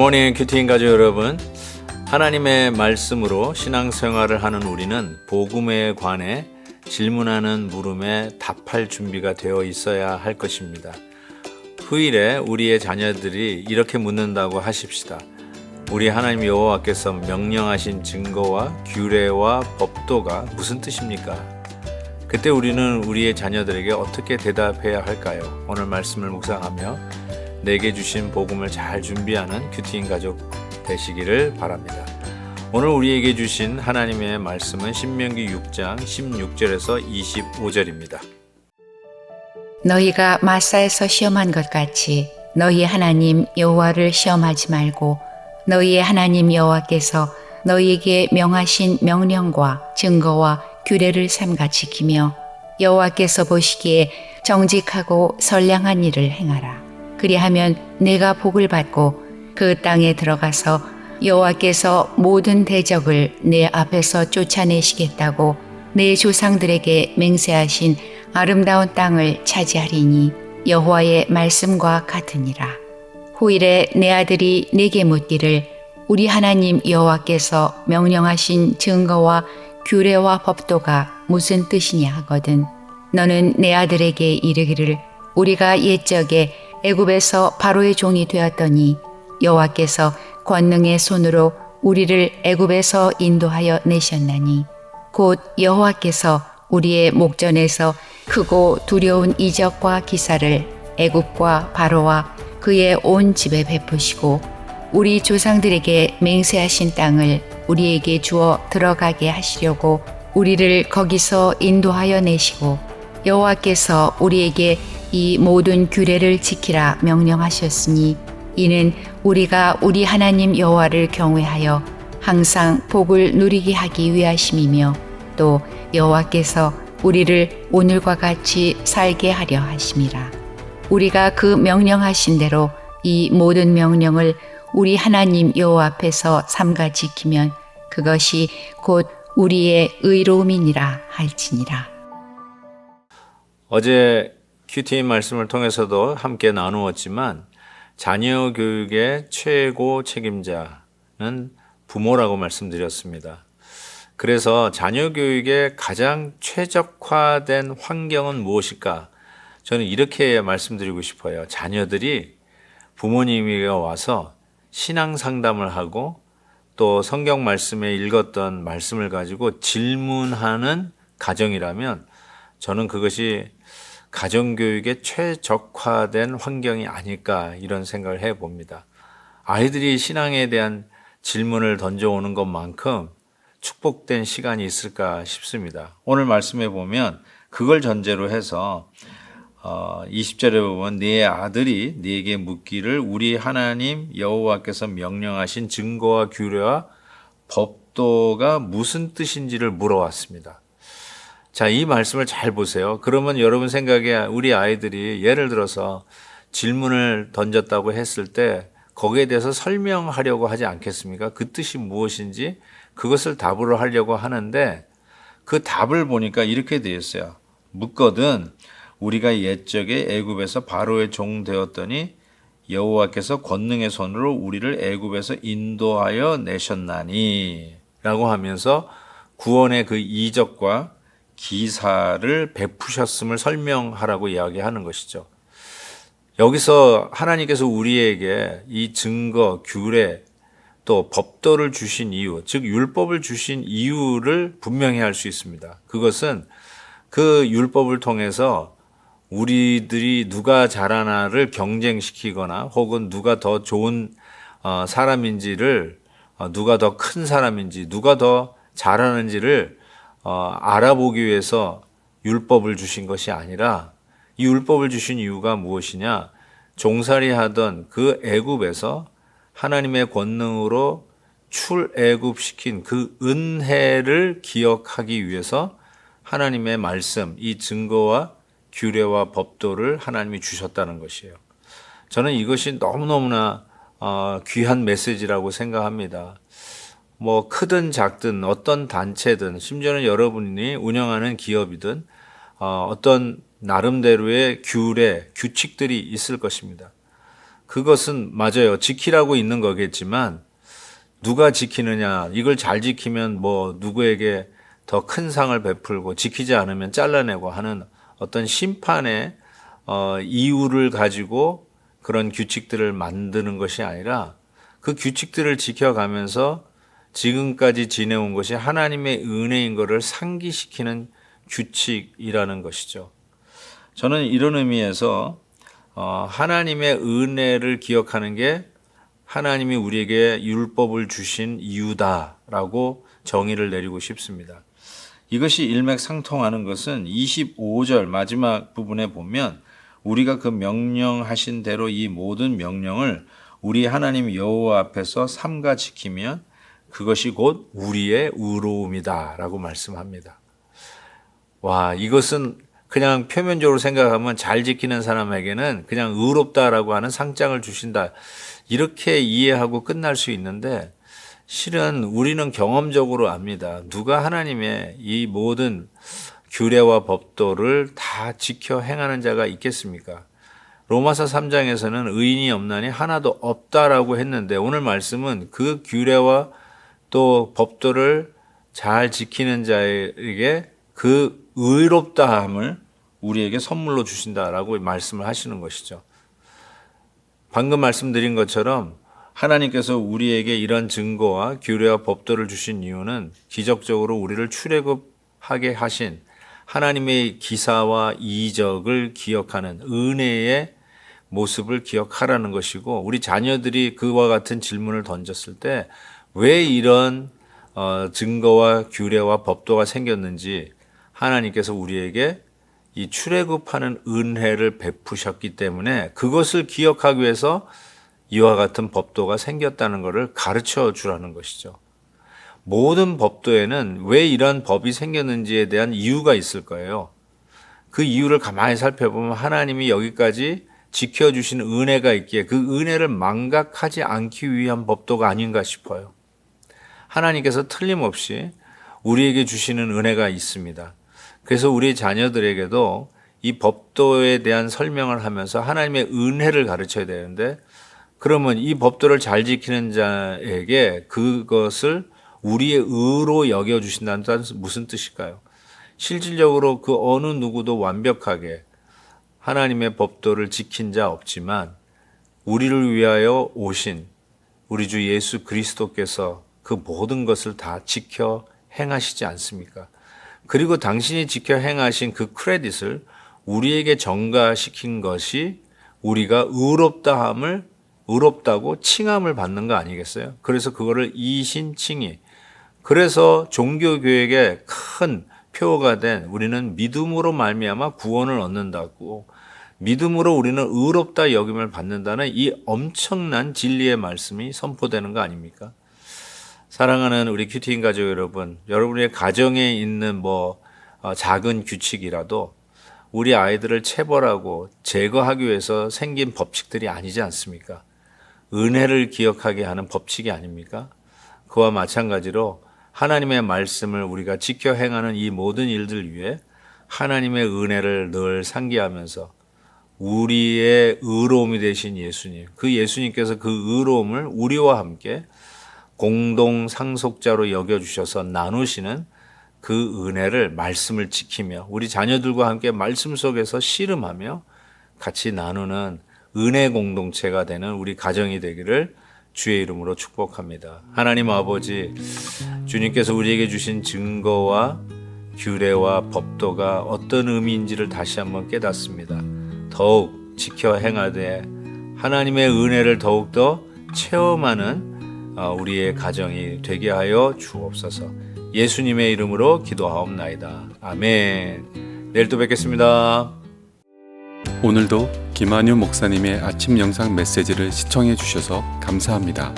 굿모닝 큐티인 가족 여러분, 하나님의 말씀으로 신앙생활을 하는 우리는 복음에 관해 질문하는 물음에 답할 준비가 되어 있어야 할 것입니다. 후일에 우리의 자녀들이 이렇게 묻는다고 하십시다. 우리 하나님 여호와께서 명령하신 증거와 규례와 법도가 무슨 뜻입니까? 그때 우리는 우리의 자녀들에게 어떻게 대답해야 할까요? 오늘 말씀을 묵상하며 내게 주신 복음을 잘 준비하는 큐티인 가족 되시기를 바랍니다. 오늘 우리에게 주신 하나님의 말씀은 신명기 6장 16절에서 25절입니다. 너희가 마사에서 시험한 것 같이 너희 하나님 여호와를 시험하지 말고 너희의 하나님 여호와께서 너희에게 명하신 명령과 증거와 규례를 삼가 지키며 여호와께서 보시기에 정직하고 선량한 일을 행하라. 그리하면 내가 복을 받고 그 땅에 들어가서 여호와께서 모든 대적을 내 앞에서 쫓아내시겠다고 내 조상들에게 맹세하신 아름다운 땅을 차지하리니 여호와의 말씀과 같으니라. 후일에 내 아들이 내게 묻기를 우리 하나님 여호와께서 명령하신 증거와 규례와 법도가 무슨 뜻이냐 하거든. 너는 내 아들에게 이르기를 우리가 옛적에 애굽에서 바로의 종이 되었더니 여호와께서 권능의 손으로 우리를 애굽에서 인도하여 내셨나니 곧 여호와께서 우리의 목전에서 크고 두려운 이적과 기사를 애굽과 바로와 그의 온 집에 베푸시고 우리 조상들에게 맹세하신 땅을 우리에게 주어 들어가게 하시려고 우리를 거기서 인도하여 내시고 여호와께서 우리에게 이 모든 규례를 지키라 명령하셨으니 이는 우리가 우리 하나님 여호와를 경외하여 항상 복을 누리게 하기 위하심이며 또 여호와께서 우리를 오늘과 같이 살게 하려 하심이라. 우리가 그 명령하신 대로 이 모든 명령을 우리 하나님 여호와 앞에서 삼가 지키면 그것이 곧 우리의 의로움이니라 할지니라. 어제 큐티인 말씀을 통해서도 함께 나누었지만 자녀 교육의 최고 책임자는 부모라고 말씀드렸습니다. 그래서 자녀 교육의 가장 최적화된 환경은 무엇일까? 저는 이렇게 말씀드리고 싶어요. 자녀들이 부모님에게 와서 신앙 상담을 하고 또 성경 말씀에 읽었던 말씀을 가지고 질문하는 가정이라면 저는 그것이 가정교육의 최적화된 환경이 아닐까 이런 생각을 해봅니다. 아이들이 신앙에 대한 질문을 던져오는 것만큼 축복된 시간이 있을까 싶습니다. 오늘 말씀해 보면 그걸 전제로 해서 20절에 보면 네 아들이 네게 묻기를 우리 하나님 여호와께서 명령하신 증거와 규례와 법도가 무슨 뜻인지를 물어왔습니다. 자, 이 말씀을 잘 보세요. 그러면 여러분 생각에 우리 아이들이 예를 들어서 질문을 던졌다고 했을 때 거기에 대해서 설명하려고 하지 않겠습니까? 그 뜻이 무엇인지 그것을 답으로 하려고 하는데 그 답을 보니까 이렇게 되어 있어요. 묻거든 우리가 옛적에 애굽에서 바로의 종 되었더니 여호와께서 권능의 손으로 우리를 애굽에서 인도하여 내셨나니 라고 하면서 구원의 그 이적과 기사를 베푸셨음을 설명하라고 이야기하는 것이죠. 여기서 하나님께서 우리에게 이 증거, 규례, 또 법도를 주신 이유, 즉 율법을 주신 이유를 분명히 할 수 있습니다. 그것은 그 율법을 통해서 우리들이 누가 잘하나를 경쟁시키거나 혹은 누가 더 좋은 사람인지를 누가 더 큰 사람인지 누가 더 잘하는지를 알아보기 위해서 율법을 주신 것이 아니라 이 율법을 주신 이유가 무엇이냐? 종살이 하던 그 애굽에서 하나님의 권능으로 출애굽시킨 그 은혜를 기억하기 위해서 하나님의 말씀, 이 증거와 규례와 법도를 하나님이 주셨다는 것이에요. 저는 이것이 너무너무나 귀한 메시지라고 생각합니다. 뭐 크든 작든 어떤 단체든 심지어는 여러분이 운영하는 기업이든 어떤 나름대로의 규례, 규칙들이 있을 것입니다. 그것은 맞아요. 지키라고 있는 거겠지만 누가 지키느냐, 이걸 잘 지키면 뭐 누구에게 더 큰 상을 베풀고 지키지 않으면 잘라내고 하는 어떤 심판의 이유를 가지고 그런 규칙들을 만드는 것이 아니라 그 규칙들을 지켜가면서 지금까지 지내온 것이 하나님의 은혜인 것을 상기시키는 규칙이라는 것이죠. 저는 이런 의미에서 하나님의 은혜를 기억하는 게 하나님이 우리에게 율법을 주신 이유다라고 정의를 내리고 싶습니다. 이것이 일맥상통하는 것은 25절 마지막 부분에 보면 우리가 그 명령하신 대로 이 모든 명령을 우리 하나님 여호와 앞에서 삼가 지키면 그것이 곧 우리의 의로움이다라고 말씀합니다. 와, 이것은 그냥 표면적으로 생각하면 잘 지키는 사람에게는 그냥 의롭다라고 하는 상장을 주신다, 이렇게 이해하고 끝날 수 있는데 실은 우리는 경험적으로 압니다. 누가 하나님의 이 모든 규례와 법도를 다 지켜 행하는 자가 있겠습니까? 로마서 3장에서는 의인이 없나니 하나도 없다라고 했는데 오늘 말씀은 그 규례와 또 법도를 잘 지키는 자에게 그 의롭다함을 우리에게 선물로 주신다라고 말씀을 하시는 것이죠. 방금 말씀드린 것처럼 하나님께서 우리에게 이런 증거와 규례와 법도를 주신 이유는 기적적으로 우리를 출애굽하게 하신 하나님의 기사와 이적을 기억하는 은혜의 모습을 기억하라는 것이고, 우리 자녀들이 그와 같은 질문을 던졌을 때 왜 이런 증거와 규례와 법도가 생겼는지 하나님께서 우리에게 이 출애굽하는 은혜를 베푸셨기 때문에 그것을 기억하기 위해서 이와 같은 법도가 생겼다는 것을 가르쳐 주라는 것이죠. 모든 법도에는 왜 이런 법이 생겼는지에 대한 이유가 있을 거예요. 그 이유를 가만히 살펴보면 하나님이 여기까지 지켜주신 은혜가 있기에 그 은혜를 망각하지 않기 위한 법도가 아닌가 싶어요. 하나님께서 틀림없이 우리에게 주시는 은혜가 있습니다. 그래서 우리 자녀들에게도 이 법도에 대한 설명을 하면서 하나님의 은혜를 가르쳐야 되는데, 그러면 이 법도를 잘 지키는 자에게 그것을 우리의 의로 여겨주신다는 뜻은 무슨 뜻일까요? 실질적으로 그 어느 누구도 완벽하게 하나님의 법도를 지킨 자 없지만 우리를 위하여 오신 우리 주 예수 그리스도께서 그 모든 것을 다 지켜 행하시지 않습니까? 그리고 당신이 지켜 행하신 그 크레딧을 우리에게 전가시킨 것이 우리가 의롭다고 칭함을 받는 거 아니겠어요? 그래서 그거를 이신칭의, 그래서 종교교육의 큰 표어가 된 우리는 믿음으로 말미암아 구원을 얻는다고, 믿음으로 우리는 의롭다 여김을 받는다는 이 엄청난 진리의 말씀이 선포되는 거 아닙니까? 사랑하는 우리 큐티인 가족 여러분, 여러분의 가정에 있는 작은 규칙이라도 우리 아이들을 체벌하고 제거하기 위해서 생긴 법칙들이 아니지 않습니까? 은혜를 기억하게 하는 법칙이 아닙니까? 그와 마찬가지로 하나님의 말씀을 우리가 지켜 행하는 이 모든 일들 위해 하나님의 은혜를 늘 상기하면서 우리의 의로움이 되신 예수님, 그 예수님께서 그 의로움을 우리와 함께 공동 상속자로 여겨주셔서 나누시는 그 은혜를 말씀을 지키며 우리 자녀들과 함께 말씀 속에서 씨름하며 같이 나누는 은혜 공동체가 되는 우리 가정이 되기를 주의 이름으로 축복합니다. 하나님 아버지, 주님께서 우리에게 주신 증거와 규례와 법도가 어떤 의미인지를 다시 한번 깨닫습니다. 더욱 지켜 행하되 하나님의 은혜를 더욱더 체험하는 우리의 가정이 되게 하여 주옵소서. 예수님의 이름으로 기도하옵나이다. 아멘. 내일 또 뵙겠습니다. 오늘도 김한유 목사님의 아침 영상 메시지를 시청해 주셔서 감사합니다.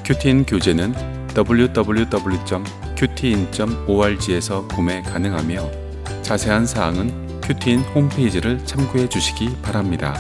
큐티인 교재는 www.qtin.org에서 구매 가능하며 자세한 사항은 큐티인 홈페이지를 참고해 주시기 바랍니다.